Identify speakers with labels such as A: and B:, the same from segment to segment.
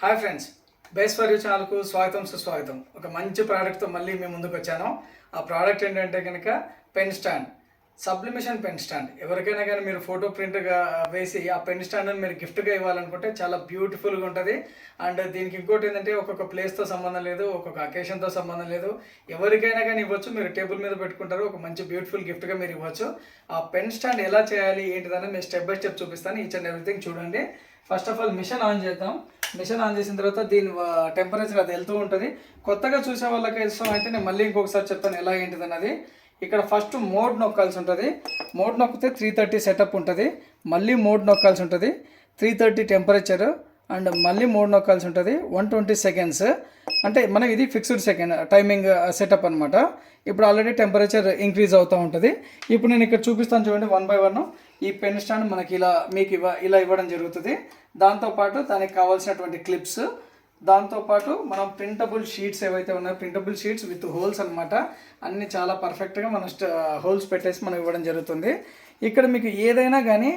A: Hi friends, base for you ఛానల్కు స్వాగతం సుస్వాగతం. ఒక మంచి ప్రోడక్ట్తో మళ్ళీ మేము ముందుకు వచ్చాను. ఆ ప్రోడక్ట్ ఏంటంటే కనుక pen stand, sublimation pen stand. ఎవరికైనా కానీ మీరు ఫోటో ప్రింట్గా వేసి ఆ పెన్ స్టాండ్ని మీరు గిఫ్ట్గా ఇవ్వాలనుకుంటే చాలా బ్యూటిఫుల్గా ఉంటుంది. అండ్ దీనికి ఇంకోటి ఏంటంటే ఒక్కొక్క ప్లేస్తో సంబంధం లేదు, ఒక్కొక్క అకేషన్తో సంబంధం లేదు, ఎవరికైనా కానీ ఇవ్వచ్చు. మీరు టేబుల్ మీద పెట్టుకుంటారు, ఒక మంచి బ్యూటిఫుల్ గిఫ్ట్గా మీరు ఇవ్వచ్చు. ఆ పెన్ స్టాండ్ ఎలా చేయాలి ఏంటిదని మీరు స్టెప్ బై స్టెప్ చూపిస్తాను. ఈచ్ అండ్ ఎవ్రీథింగ్ చూడండి. First of all machine on చేద్దాం. మిషన్ ఆన్ చేసిన తర్వాత దీని టెంపరేచర్ అది వెళ్తూ ఉంటుంది. కొత్తగా చూసే వాళ్ళకి ఇష్టం అయితే నేను మళ్ళీ ఇంకొకసారి చెప్తాను ఎలా ఏంటిది అన్నది. ఇక్కడ ఫస్ట్ మోడ్ నొక్కాల్సి ఉంటుంది. మోడ్ నొక్కితే 330 సెటప్ ఉంటుంది. మళ్ళీ మోడ్ నొక్కాల్సి ఉంటుంది. 330 టెంపరేచర్ అండ్ మళ్ళీ మోడ్ నొక్కాల్సి ఉంటుంది. 120 సెకండ్స్ అంటే మనకి ఇది ఫిక్స్డ్ సెకండ్ టైమింగ్ సెటప్ అనమాట. ఇప్పుడు ఆల్రెడీ టెంపరేచర్ ఇంక్రీజ్ అవుతూ ఉంటుంది. ఇప్పుడు నేను ఇక్కడ చూపిస్తాను చూడండి, 1 by 1 ఈ పెన్ స్టాండ్ మనకి ఇలా మీకు ఇలా ఇవ్వడం జరుగుతుంది. దాంతోపాటు దానికి కావాల్సినటువంటి క్లిప్స్, దాంతోపాటు మనం ప్రింటబుల్ షీట్స్ ఏవైతే ఉన్నాయో, ప్రింటబుల్ షీట్స్ విత్ హోల్స్ అనమాట. అన్నీ చాలా పర్ఫెక్ట్గా మనం హోల్స్ పెట్టేసి మనం ఇవ్వడం జరుగుతుంది. ఇక్కడ మీకు ఏదైనా కానీ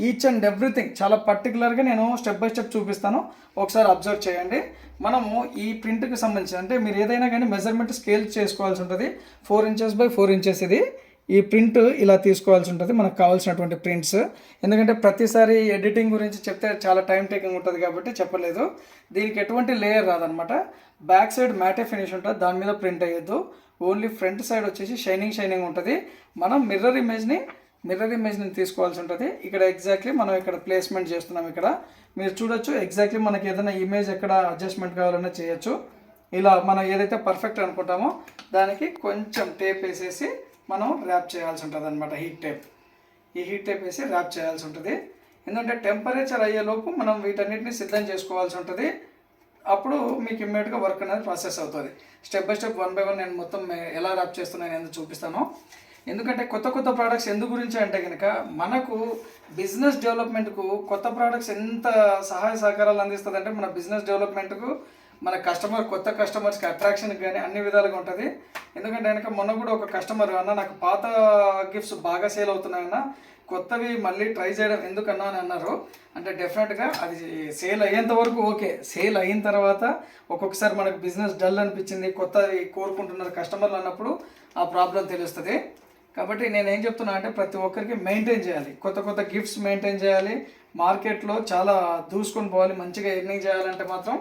A: ఈచ్ అండ్ ఎవ్రీథింగ్ చాలా పర్టికులర్గా నేను స్టెప్ బై స్టెప్ చూపిస్తాను, ఒకసారి అబ్జర్వ్ చేయండి. మనము ఈ ప్రింట్కి సంబంధించి అంటే మీరు ఏదైనా కానీ మెజర్మెంట్ స్కేల్ చేసుకోవాల్సి ఉంటుంది. 4 inches by 4 inches ఇది ఈ ప్రింట్ ఇలా తీసుకోవాల్సి ఉంటుంది మనకు కావాల్సినటువంటి ప్రింట్స్. ఎందుకంటే ప్రతిసారి ఎడిటింగ్ గురించి చెప్తే చాలా టైం టేకింగ్ ఉంటుంది కాబట్టి చెప్పలేదు. దీనికి ఎటువంటి లేయర్ రాదనమాట. బ్యాక్ సైడ్ మ్యాటే ఫినిష్ ఉంటుంది, దాని మీద ప్రింట్ అయ్యొద్దు. ఓన్లీ ఫ్రంట్ సైడ్ వచ్చేసి షైనింగ్ ఉంటుంది. మనం మిర్రర్ ఇమేజ్ని తీసుకోవాల్సి ఉంటుంది. ఇక్కడ ఎగ్జాక్ట్లీ మనం ఇక్కడ ప్లేస్మెంట్ చేస్తున్నాం. ఇక్కడ మీరు చూడొచ్చు ఎగ్జాక్ట్లీ మనకి ఏదైనా ఇమేజ్ ఎక్కడ అడ్జస్ట్మెంట్ కావాలన్నా చేయొచ్చు. ఇలా మనం ఏదైతే పర్ఫెక్ట్ అనుకుంటామో దానికి కొంచెం టేప్ వేసేసి మనం ర్యాప్ చేయాల్సి ఉంటుంది అనమాట. ఈ హీట్ టేప్ వేసి ర్యాప్ చేయాల్సి ఉంటుంది. ఎందుకంటే టెంపరేచర్ అయ్యేలోపు మనం వీటన్నిటిని సిద్ధం చేసుకోవాల్సి ఉంటుంది. అప్పుడు మీకు ఇమ్మీడియట్గా వర్క్ అనేది ప్రాసెస్ అవుతుంది. స్టెప్ బై స్టెప్ 1 by 1 నేను మొత్తం ఎలా ర్యాప్ చేస్తున్నాను ఎందుకు చూపిస్తాను. ఎందుకంటే కొత్త ప్రోడక్ట్స్ ఎందు గురించి అంటే కనుక మనకు బిజినెస్ డెవలప్మెంట్కు కొత్త ప్రోడక్ట్స్ ఎంత సహాయ సహకారాలు అందిస్తుంది అంటే మన బిజినెస్ డెవలప్మెంట్కు, మన కొత్త కస్టమర్స్కి అట్రాక్షన్కి కానీ అన్ని విధాలుగా ఉంటుంది. ఎందుకంటే కనుక మొన్న కూడా ఒక కస్టమర్ అన్న నాకు పాత గిఫ్ట్స్ బాగా సేల్ అవుతున్నాయన్న, కొత్తవి మళ్ళీ ట్రై చేయడం ఎందుకన్నా అని అన్నారు. అంటే డెఫినెట్గా అది సేల్ అయ్యేంత వరకు ఓకే, సేల్ అయిన తర్వాత ఒక్కొక్కసారి మనకు బిజినెస్ డల్ అనిపించింది, కొత్తవి కోరుకుంటున్నారు కస్టమర్లు అన్నప్పుడు ఆ ప్రాబ్లం తెలుస్తుంది. కాబట్టి నేను ఏం చెప్తున్నా అంటే ప్రతి ఒక్కరికి మెయింటైన్ చేయాలి, కొత్త గిఫ్ట్స్ మెయింటైన్ చేయాలి. మార్కెట్లో చాలా దూసుకొని పోవాలి, మంచిగా ఎర్నింగ్ చేయాలంటే మాత్రం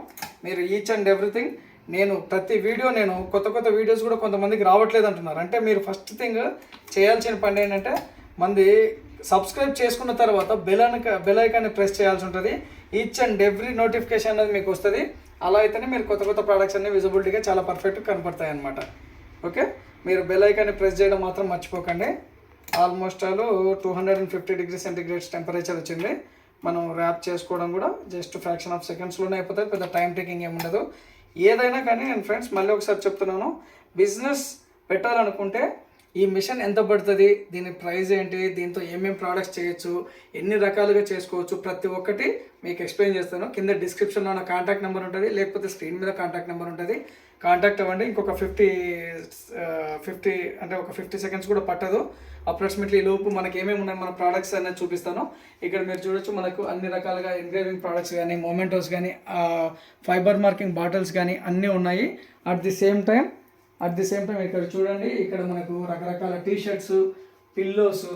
A: మీరు ఈచ్ అండ్ ఎవ్రీథింగ్ నేను ప్రతి వీడియో నేను కొత్త వీడియోస్ కూడా కొంతమందికి రావట్లేదు అంటున్నారు. అంటే మీరు ఫస్ట్ థింగ్ చేయాల్సిన పని ఏంటంటే మంది సబ్స్క్రైబ్ చేసుకున్న తర్వాత బెల్ ఐకాన్ని ప్రెస్ చేయాల్సి ఉంటుంది. ఈచ్ అండ్ ఎవ్రీ నోటిఫికేషన్ అనేది మీకు వస్తుంది. అలా అయితేనే మీరు కొత్త ప్రోడక్ట్స్ అన్ని విజిబిలిటీగా చాలా పర్ఫెక్ట్గా కనపడతాయి అన్నమాట. ఓకే, మీరు బెల్ ఐకాన్ని ప్రెస్ చేయడం మాత్రం మర్చిపోకండి. ఆల్మోస్ట్ 250 degrees సెంటిగ్రేడ్స్ టెంపరేచర్ వచ్చింది. మనం ర్యాప్ చేసుకోవడం కూడా జస్ట్ ఫ్రాక్షన్ ఆఫ్ సెకండ్స్లోనే అయిపోతుంది, పెద్ద టైం టేకింగ్ ఏమి ఉండదు. ఏదైనా కానీ నేను ఫ్రెండ్స్ మళ్ళీ ఒకసారి చెప్తున్నాను, బిజినెస్ పెట్టాలనుకుంటే ఈ మిషన్ ఎంత పడుతుంది, దీని ప్రైస్ ఏంటి, దీంతో ఏమేమి ప్రోడక్ట్స్ చేయొచ్చు, ఎన్ని రకాలుగా చేసుకోవచ్చు, ప్రతి ఒక్కటి మీకు ఎక్స్ప్లెయిన్ చేస్తాను. కింద డిస్క్రిప్షన్లో నా కాంటాక్ట్ నెంబర్ ఉంటుంది, లేకపోతే స్క్రీన్ మీద కాంటాక్ట్ నెంబర్ ఉంటుంది. కాంటాక్ట్ అవ్వండి. ఇంకొక 50 seconds కూడా పట్టదు. అప్రాక్సిమేట్లీ లోపు మనకి ఏమేమి ఉన్నాయి మన ప్రోడక్ట్స్ అనేది చూపిస్తాను. ఇక్కడ మీరు చూడొచ్చు మనకు అన్ని రకాలుగా ఎంగ్రేవింగ్ ప్రోడక్ట్స్ కానీ, మొమెంటోస్ కానీ, ఫైబర్ మార్కింగ్ బాటిల్స్ కానీ అన్నీ ఉన్నాయి. అట్ ది సేమ్ టైం ఇక్కడ చూడండి, ఇక్కడ మనకు రకరకాల T-shirts, pillows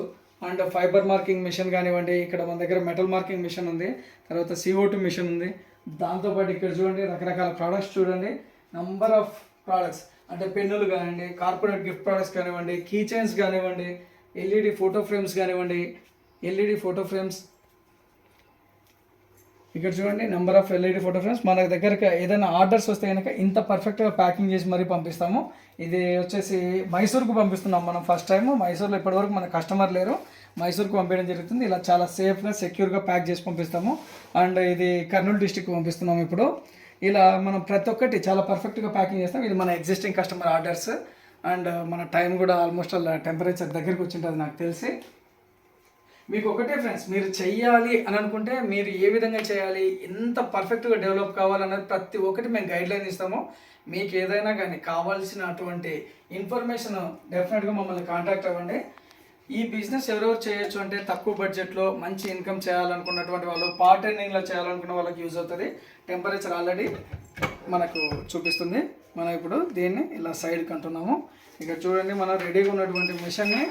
A: and fibre marking machine కానివ్వండి. ఇక్కడ మన దగ్గర మెటల్ మార్కింగ్ మిషన్ ఉంది, తర్వాత CO2 మిషన్ ఉంది. దాంతోపాటు ఇక్కడ చూడండి రకరకాల ప్రోడక్ట్స్ చూడండి, నంబర్ ఆఫ్ ప్రోడక్ట్స్ అంటే పెన్నులు కానివ్వండి, కార్పొరేట్ గిఫ్ట్ ప్రోడక్ట్స్ కానివ్వండి, కీ చైన్స్ కానివ్వండి, LED ఫోటో ఫ్రేమ్స్ కానివ్వండి, LED ఫోటో ఫ్రేమ్స్. ఇక్కడ చూడండి number of LED photo frames. మన దగ్గరకు ఏదైనా ఆర్డర్స్ వస్తే కనుక ఇంత పర్ఫెక్ట్గా ప్యాకింగ్ చేసి మరీ పంపిస్తాము. ఇది వచ్చేసి మైసూర్కు పంపిస్తున్నాం మనం ఫస్ట్ టైం. మైసూర్లో ఇప్పటివరకు మన కస్టమర్ లేరు, మైసూర్కు పంపించడం జరుగుతుంది. ఇలా చాలా సేఫ్గా సెక్యూర్గా ప్యాక్ చేసి పంపిస్తాము. అండ్ ఇది కర్నూలు డిస్టిక్ పంపిస్తున్నాము ఇప్పుడు. ఇలా మనం ప్రతి ఒక్కటి చాలా పర్ఫెక్ట్గా ప్యాకింగ్ చేస్తాం. ఇది మన ఎగ్జిస్టింగ్ కస్టమర్ ఆర్డర్స్. అండ్ మన టైం కూడా ఆల్మోస్ట్ టెంపరేచర్ దగ్గరికి వచ్చింటుంది నాకు తెలిసి. మీకు ఒకటే ఫ్రెండ్స్, మీరు చెయ్యాలి అని అనుకుంటే మీరు ఏ విధంగా చేయాలి, ఎంత పర్ఫెక్ట్గా డెవలప్ కావాలన్నది ప్రతి ఒక్కటి మేము గైడ్లైన్ ఇస్తాము. మీకు ఏదైనా కానీ కావాల్సినటువంటి ఇన్ఫర్మేషన్ డెఫినెట్గా మమ్మల్ని కాంటాక్ట్ అవ్వండి. ఈ బిజినెస్ ఎవరెవరు చేయొచ్చు అంటే తక్కువ బడ్జెట్లో మంచి ఇన్కమ్ చేయాలనుకున్నటువంటి వాళ్ళు, పార్ట్ టైమింగ్లో చేయాలనుకున్న వాళ్ళకి యూజ్ అవుతుంది. టెంపరేచర్ ఆల్రెడీ మనకు చూపిస్తుంది. మనం ఇప్పుడు దీన్ని ఇలా సైడ్కి అంటున్నాము. ఇక్కడ చూడండి, మనం రెడీగా ఉన్నటువంటి మిషన్ని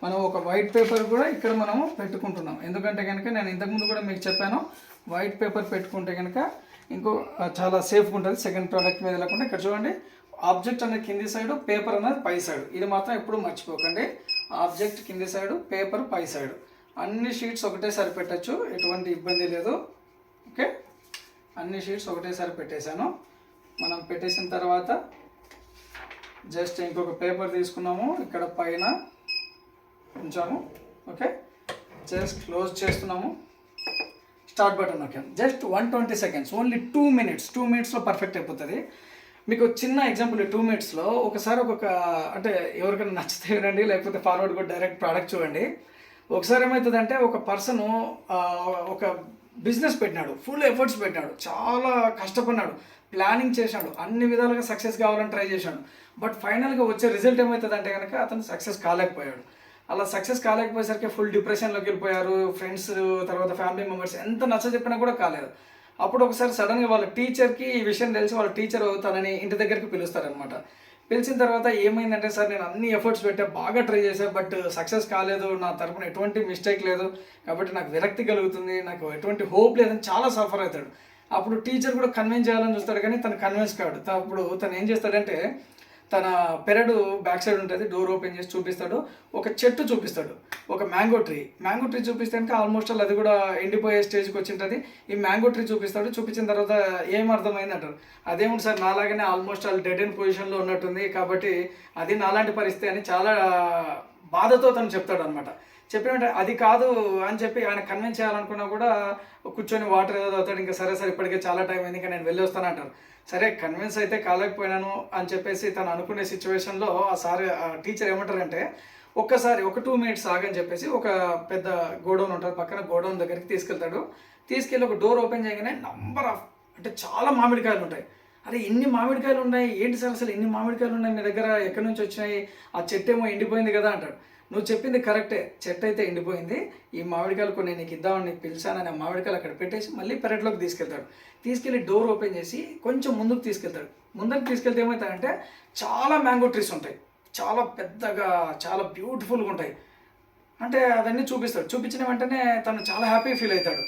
A: మనం ఒక వైట్ పేపర్ కూడా ఇక్కడ మనము పెట్టుకుంటున్నాం. ఎందుకంటే కనుక నేను ఇంతకుముందు కూడా మీకు చెప్పాను, వైట్ పేపర్ పెట్టుకుంటే కనుక ఇంకో చాలా సేఫ్గా ఉంటుంది. సెకండ్ ప్రోడక్ట్ మీద లేకుండా ఇక్కడ చూడండి, ఆబ్జెక్ట్ అనేది కింది సైడు, పేపర్ అనేది పై సైడు. ఇది మాత్రం ఎప్పుడు మర్చిపోకండి. ఆబ్జెక్ట్ కింది సైడు, పేపర్ పై సైడు. అన్ని షీట్స్ ఒకటేసారి పెట్టచ్చు, ఎటువంటి ఇబ్బంది లేదు. ఓకే, అన్ని షీట్స్ ఒకటేసారి పెట్టేశాను. మనం పెట్టేసిన తర్వాత జస్ట్ ఇంకొక పేపర్ తీసుకున్నాము, ఇక్కడ పైన ఉంచాము. ఓకే, జస్ట్ క్లోజ్ చేస్తున్నాము. స్టార్ట్ బటన్ నొక్కాను. Just 120 seconds, only 2 minutes. 2 మినిట్స్లో పర్ఫెక్ట్ అయిపోతుంది. మీకు చిన్న ఎగ్జాంపుల్, 2 మినిట్స్లో ఒకసారి అంటే ఎవరికైనా నచ్చితే వినండి, లేకపోతే ఫార్వర్డ్ కూడా డైరెక్ట్ ప్రోడక్ట్ చూడండి. ఒకసారి ఏమవుతుందంటే, ఒక పర్సను ఒక బిజినెస్ పెట్టినాడు, ఫుల్ ఎఫర్ట్స్ పెట్టినాడు, చాలా కష్టపడినాడు, ప్లానింగ్ చేశాడు, అన్ని విధాలుగా సక్సెస్ కావాలని ట్రై చేశాడు. బట్ ఫైనల్గా వచ్చే రిజల్ట్ ఏమవుతుందంటే కనుక అతను సక్సెస్ కాలేకపోయాడు. అలా సక్సెస్ కాలేకపోయేసరికి ఫుల్ డిప్రెషన్లోకి వెళ్ళిపోయారు. ఫ్రెండ్స్, తర్వాత ఫ్యామిలీ మెంబర్స్ ఎంత నచ్చ చెప్పినా కూడా కాలేదు. అప్పుడు ఒకసారి సడన్గా వాళ్ళ టీచర్కి ఈ విషయం తెలిసి, వాళ్ళ టీచర్ అవుతానని ఇంటి దగ్గరికి పిలుస్తారనమాట. పిలిచిన తర్వాత ఏమైందంటే, సార్ నేను అన్ని ఎఫర్ట్స్ పెట్టా, బాగా ట్రై చేశాను, బట్ సక్సెస్ కాలేదు, నా తరపున ఎటువంటి మిస్టేక్ లేదు, కాబట్టి నాకు విరక్తి కలుగుతుంది, నాకు ఎటువంటి హోప్ లేదని చాలా సఫర్ అవుతాడు. అప్పుడు టీచర్ కూడా కన్విన్స్ చేయాలని చూస్తాడు, కానీ తను కన్విన్స్ కాడు. అప్పుడు తను ఏం చేస్తాడంటే, తన పెరడు బ్యాక్ సైడ్ ఉంటుంది, డోర్ ఓపెన్ చేసి చూపిస్తాడు. ఒక చెట్టు చూపిస్తాడు, ఒక మ్యాంగో ట్రీ చూపిస్తే కనుక ఆల్మోస్ట్ అది కూడా ఎండిపోయే స్టేజ్కి వచ్చింటుంది. ఈ మ్యాంగో ట్రీ చూపిస్తాడు. చూపించిన తర్వాత ఏం అర్థమైంది అంటారు. అదేముంది సార్, నాలాగానే ఆల్మోస్ట్ వాళ్ళు డెడ్ అండ్ పొజిషన్లో ఉన్నట్టుంది, కాబట్టి అది నాలాంటి పరిస్థితి అని చాలా బాధతో తను చెప్తాడు అనమాట. చెప్పినట్టే అది కాదు అని చెప్పి ఆయన కన్విన్స్ చేయాలనుకున్నా కూడా కూర్చొని వాటర్ ఏదో అవుతాడు. ఇంకా సరే సార్, ఇప్పటికే చాలా టైం అయింది, ఇంకా నేను వెళ్ళి వస్తాను అంటారు. సరే, కన్విన్స్ అయితే కాలేకపోయినాను అని చెప్పేసి తను అనుకునే సిచ్యువేషన్లో ఆ టీచర్ ఏమంటారంటే, ఒక్కసారి ఒక 2 మినిట్స్ ఆగని చెప్పేసి ఒక పెద్ద గోడౌన్ ఉంటుంది, పక్కన గోడౌన్ దగ్గరికి తీసుకెళ్ళి ఒక డోర్ ఓపెన్ చేయగానే అంటే చాలా మామిడికాయలు ఉంటాయి. అరే, ఇన్ని మామిడికాయలు ఉన్నాయి ఏంటి సార్, అసలు ఇన్ని మామిడికాయలు ఉన్నాయి మీ దగ్గర, ఎక్కడి నుంచి వచ్చినాయి, ఆ చెట్టు ఏమో ఎండిపోయింది కదా అంటాడు. నువ్వు చెప్పింది కరెక్టే, చెట్టు అయితే ఎండిపోయింది, ఈ మామిడికాయలు కొన్ని నీకు ఇద్దామని నీకు పిలిచానని ఆ మామిడికాయలు అక్కడ పెట్టేసి మళ్ళీ పెరట్లోకి తీసుకెళ్ళి డోర్ ఓపెన్ చేసి కొంచెం ముందుకు తీసుకెళ్తే ఏమవుతాయంటే, చాలా మ్యాంగో ట్రీస్ ఉంటాయి, చాలా పెద్దగా, చాలా బ్యూటిఫుల్గా ఉంటాయి. అంటే అవన్నీ చూపించిన వెంటనే తను చాలా హ్యాపీ ఫీల్ అవుతాడు.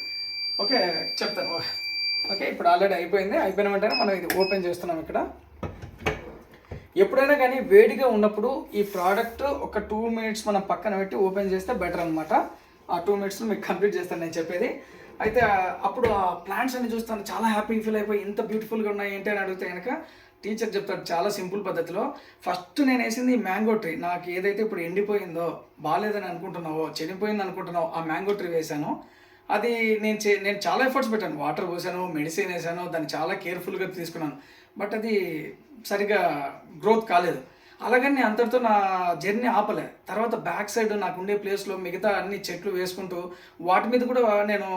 A: ఓకే, చెప్తాను. ఓకే, ఇప్పుడు ఆల్రెడీ అయిపోయిన వెంటనే మనం ఇది ఓపెన్ చేస్తున్నాం. ఇక్కడ ఎప్పుడైనా కానీ వేడిగా ఉన్నప్పుడు ఈ ప్రోడక్ట్ ఒక 2 మినిట్స్ మనం పక్కన పెట్టి ఓపెన్ చేస్తే బెటర్ అనమాట. ఆ 2 మినిట్స్లో మీకు కంప్లీట్ చేస్తాను నేను చెప్పేది. అయితే అప్పుడు ఆ ప్లాంట్స్ అన్ని చూస్తాను, చాలా హ్యాపీ ఫీల్ అయిపోయి ఇంత బ్యూటిఫుల్గా ఉన్నాయి ఏంటి అని అడిగితే కనుక టీచర్ చెప్తాడు చాలా సింపుల్ పద్ధతిలో. ఫస్ట్ నేను వేసింది ఈ మ్యాంగో ట్రీ, నాకు ఏదైతే ఇప్పుడు ఎండిపోయిందో, బాగాలేదని అనుకుంటున్నావో, చనిపోయింది అనుకుంటున్నావో ఆ మ్యాంగో ట్రీ వేశాను. అది నేను చాలా ఎఫర్ట్స్ పెట్టాను, వాటర్ పోసాను, మెడిసిన్ వేసాను, దాన్ని చాలా కేర్ఫుల్గా తీసుకున్నాను. బట్ అది సరిగా గ్రోత్ కాలేదు. అలాగని నేను అంతటితో నా జర్నీ ఆపలే. తర్వాత బ్యాక్ సైడ్ నాకు ఉండే ప్లేస్లో మిగతా అన్ని చెట్లు వేసుకుంటూ వాటి మీద కూడా నేను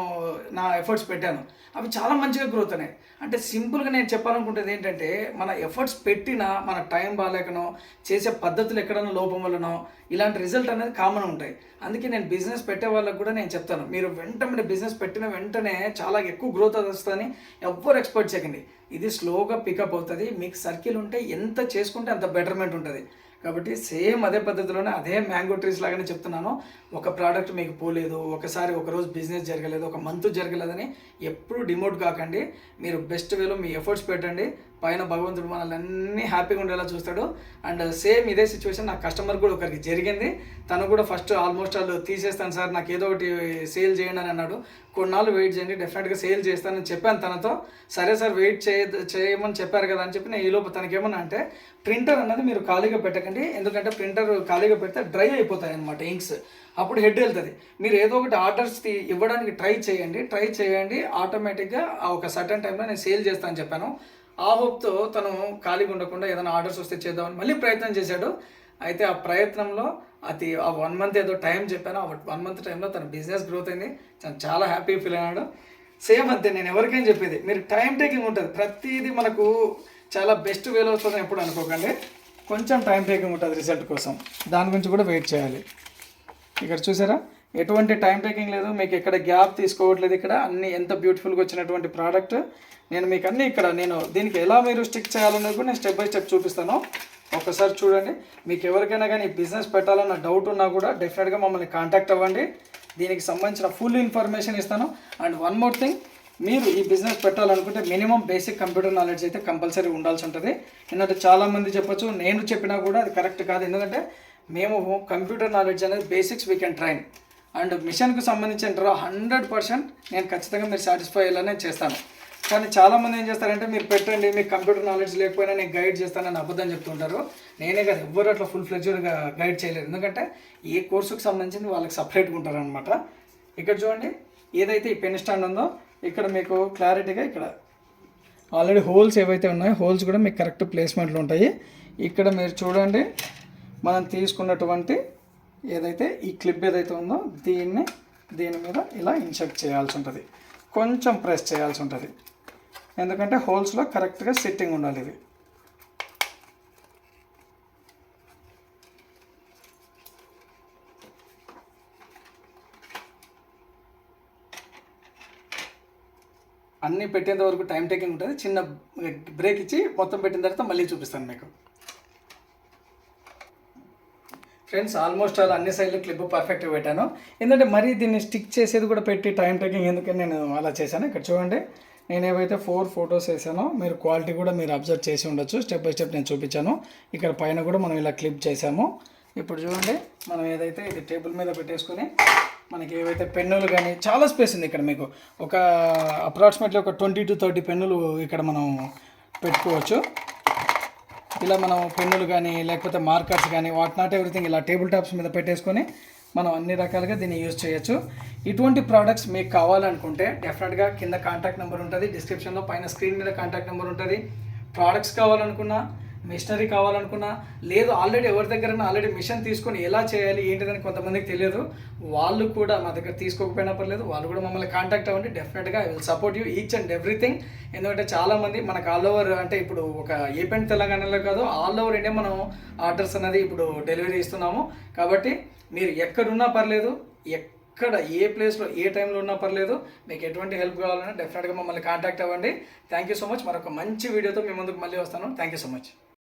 A: నా ఎఫర్ట్స్ పెట్టాను. అవి చాలా మంచిగా గ్రోత్ అయినాయి. అంటే సింపుల్గా నేను చెప్పాలనుకుంటేది ఏంటంటే, మన ఎఫర్ట్స్ పెట్టినా మన టైం బాగాలేకనో, చేసే పద్ధతులు ఎక్కడైనా లోపం వల్లనో ఇలాంటి రిజల్ట్ అనేది కామన్ ఉంటాయి. అందుకే నేను బిజినెస్ పెట్టే వాళ్ళకు కూడా నేను చెప్తాను, మీరు వెంటనే బిజినెస్ పెట్టిన వెంటనే చాలా ఎక్కువ గ్రోత్ వస్తుందని ఎవ్వరు ఎక్స్పెక్ట్ చేయకండి. ఇది స్లోగా పికప్ అవుతుంది. మీకు సర్కిల్ ఉంటే ఎంత చేసుకుంటే అంత బెటర్మెంట్ ఉంటుంది. కాబట్టి సేమ్ అదే పద్ధతిలోనే, అదే మ్యాంగో ట్రీస్ లాగానే చెప్తున్నాను. ఒక ప్రోడక్ట్ మీకు పోలేదు, ఒకరోజు బిజినెస్ జరగలేదు, ఒక మంత్ జరగలేదని ఎప్పుడు డిమోట్ కాకండి. మీరు బెస్ట్ వేలో మీ ఎఫర్ట్స్ పెట్టండి. పైన భగవంతుడు మనల్ని అన్నీ హ్యాపీగా ఉండేలా చూస్తాడు. అండ్ సేమ్ ఇదే సిచ్యువేషన్ నా కస్టమర్ కూడా ఒకరికి జరిగింది. తను కూడా ఫస్ట్ ఆల్మోస్ట్ వాళ్ళు తీసేస్తాను సార్, నాకు ఏదో ఒకటి సేల్ చేయండి అని అన్నాడు. కొన్నాళ్ళు వెయిట్ చేయండి, డెఫినెట్గా సేల్ చేస్తానని చెప్పాను తనతో. సరే సార్, వెయిట్ చేయమని చెప్పారు కదా అని చెప్పి నేను ఈలోపు తనకేమన్నా అంటే, ప్రింటర్ అన్నది మీరు ఖాళీగా పెట్టకండి, ఎందుకంటే ప్రింటర్ ఖాళీగా పెడితే డ్రై అయిపోతాయి అన్నమాట ఇంక్స్, అప్పుడు హెడ్ వెళ్తుంది. మీరు ఏదో ఒకటి ఆర్డర్స్ ఇవ్వడానికి ట్రై చేయండి, ఆటోమేటిక్గా ఒక సర్టన్ టైంలో నేను సేల్ చేస్తానని చెప్పాను. ఆ హోప్తో తను ఖాళీగా ఉండకుండా ఏదైనా ఆర్డర్స్ వస్తే చేద్దామని మళ్ళీ ప్రయత్నం చేశాడు. అయితే ఆ ప్రయత్నంలో ఆ 1 మంత్ ఏదో టైం చెప్పాను, ఆ 1 మంత్ టైంలో తన బిజినెస్ గ్రోత్ అయింది. తను చాలా హ్యాపీ ఫీల్ అయినాడు. సేమ్ అంతే నేను ఎవరికైనా చెప్పేది, మీరు టైం టేకింగ్ ఉంటుంది. ప్రతిదీ మనకు చాలా బెస్ట్ వేలో వస్తుందని ఎప్పుడు అనుకోకండి, కొంచెం టైం టేకింగ్ ఉంటుంది రిజల్ట్ కోసం. దాని గురించి కూడా వెయిట్ చేయాలి. ఇక్కడ చూసారా, ఎటువంటి టైం టేకింగ్ లేదు, మీకు ఇక్కడ గ్యాప్ తీసుకోవట్లేదు. ఇక్కడ అన్ని ఎంత బ్యూటిఫుల్గా వచ్చినటువంటి ప్రోడక్ట్. నేను మీకు అన్నీ ఇక్కడ నేను దీనికి ఎలా మీరు స్టిక్ చేయాలనేది కూడా నేను స్టెప్ బై స్టెప్ చూపిస్తాను. ఒకసారి చూడండి. మీకు ఎవరికైనా కానీ బిజినెస్ పెట్టాలన్న డౌట్ ఉన్నా కూడా డెఫినెట్గా మమ్మల్ని కాంటాక్ట్ అవ్వండి. దీనికి సంబంధించిన ఫుల్ ఇన్ఫర్మేషన్ ఇస్తాను. అండ్ వన్ మోర్ థింగ్, మీరు ఈ బిజినెస్ పెట్టాలనుకుంటే మినిమం బేసిక్ కంప్యూటర్ నాలెడ్జ్ అయితే కంపల్సరీ ఉండాల్సి ఉంటుంది. ఎందుకంటే చాలామంది చెప్పొచ్చు, నేను చెప్పినా కూడా అది కరెక్ట్ కాదు. ఎందుకంటే మేము కంప్యూటర్ నాలెడ్జ్ అనేది basics we can train. And మిషన్కి సంబంధించిన 100% నేను ఖచ్చితంగా మీరు సాటిస్ఫై అయ్యేలానే చేస్తాను. కానీ చాలామంది ఏం చేస్తారంటే, మీరు పెట్టండి, మీకు కంప్యూటర్ నాలెడ్జ్ లేకపోయినా నేను గైడ్ చేస్తానని అబద్ధం చెప్తుంటారు. నేనే కాదు, ఎవ్వరు అట్లా ఫుల్ ఫ్లెడ్జ్డ్గా గైడ్ చేయలేరు. ఎందుకంటే ఏ కోర్సుకు సంబంధించి వాళ్ళకి సపరేట్గా ఉంటారనమాట. ఇక్కడ చూడండి, ఏదైతే ఈ పెన్ స్టాండ్ ఉందో ఇక్కడ మీకు క్లారిటీగా ఇక్కడ ఆల్రెడీ హోల్స్ ఏవైతే ఉన్నాయో హోల్స్ కూడా మీకు కరెక్ట్ ప్లేస్మెంట్లు ఉంటాయి. ఇక్కడ మీరు చూడండి, మనం తీసుకున్నటువంటి ఏదైతే ఈ క్లిప్ ఏదైతే ఉందో దీని మీద ఇలా ఇన్సర్ట్ చేయాల్సి ఉంటుంది. కొంచెం ప్రెస్ చేయాల్సి ఉంటుంది, ఎందుకంటే హోల్స్లో కరెక్ట్గా సిట్టింగ్ ఉండాలి. ఇది అన్నీ పెట్టేంత వరకు టైం టేకింగ్ ఉంటుంది. చిన్న బ్రేక్ ఇచ్చి మొత్తం పెట్టిన తర్వాత మళ్ళీ చూపిస్తాను మీకు. ఫ్రెండ్స్, ఆల్మోస్ట్ అలా అన్ని సైడ్లు క్లిప్ పర్ఫెక్ట్గా పెట్టాను. ఎందుకంటే మరీ దీన్ని స్టిక్ చేసేది కూడా పెట్టి టైం టేకింగ్ ఎందుకని నేను అలా చేశాను. ఇక్కడ చూడండి, నేను ఏవైతే 4 ఫొటోస్ వేసానో మీరు క్వాలిటీ కూడా మీరు అబ్జర్వ్ చేసి ఉండొచ్చు. స్టెప్ బై స్టెప్ నేను చూపించాను. ఇక్కడ పైన కూడా మనం ఇలా క్లిప్ చేసాము. ఇప్పుడు చూడండి, మనం ఏదైతే ఇది టేబుల్ మీద పెట్టేసుకొని మనకి ఏవైతే పెన్నులు కానీ చాలా స్పేస్ ఉంది. ఇక్కడ మీకు ఒక అప్రాక్సిమేట్లీ ఒక 20 to 30 పెన్నులు ఇక్కడ మనం పెట్టుకోవచ్చు. ఇలా మనం పెన్నులు కానీ లేకపోతే మార్కర్స్ కానీ వాట్ నాట్ ఎవ్రీథింగ్ ఇలా టేబుల్ టాప్స్ మీద పెట్టేసుకొని మనం అన్ని రకాలుగా దీన్ని యూజ్ చేయొచ్చు. ఇటువంటి ప్రోడక్ట్స్ మీకు కావాలనుకుంటే డెఫినెట్గా కింద కాంటాక్ట్ నెంబర్ ఉంటుంది, డిస్క్రిప్షన్లో పైన స్క్రీన్ మీద కాంటాక్ట్ నెంబర్ ఉంటుంది. ప్రోడక్ట్స్ కావాలనుకున్నా, మిషనరీ కావాలనుకున్నా, లేదు ఆల్రెడీ ఎవరి దగ్గర ఆల్రెడీ మిషన్ తీసుకొని ఎలా చేయాలి ఏంటిదని కొంతమందికి తెలియదు, వాళ్ళు కూడా మా దగ్గర తీసుకోకపోయినా పర్లేదు, వాళ్ళు కూడా మమ్మల్ని కాంటాక్ట్ అవ్వండి. డెఫినెట్గా I will support you each and everything. ఎందుకంటే చాలామంది మనకు ఆల్ ఓవర్, అంటే ఇప్పుడు ఒక ఏపీ తెలంగాణలో కాదు, ఆల్ ఓవర్ ఇండియా మనం ఆర్డర్స్ అనేది ఇప్పుడు డెలివరీ ఇస్తున్నాము. కాబట్టి మీరు ఎక్కడున్నా పర్లేదు, ఎక్కడ ఏ ప్లేస్లో ఏ టైంలో ఉన్నా పర్లేదు, మీకు ఎటువంటి హెల్ప్ కావాలన్నా డెఫినెట్గా మమ్మల్ని కాంటాక్ట్ అవ్వండి. Thank you so much. మరొక మంచి వీడియోతో మీ ముందుకు మళ్ళీ వస్తాను. Thank you so much.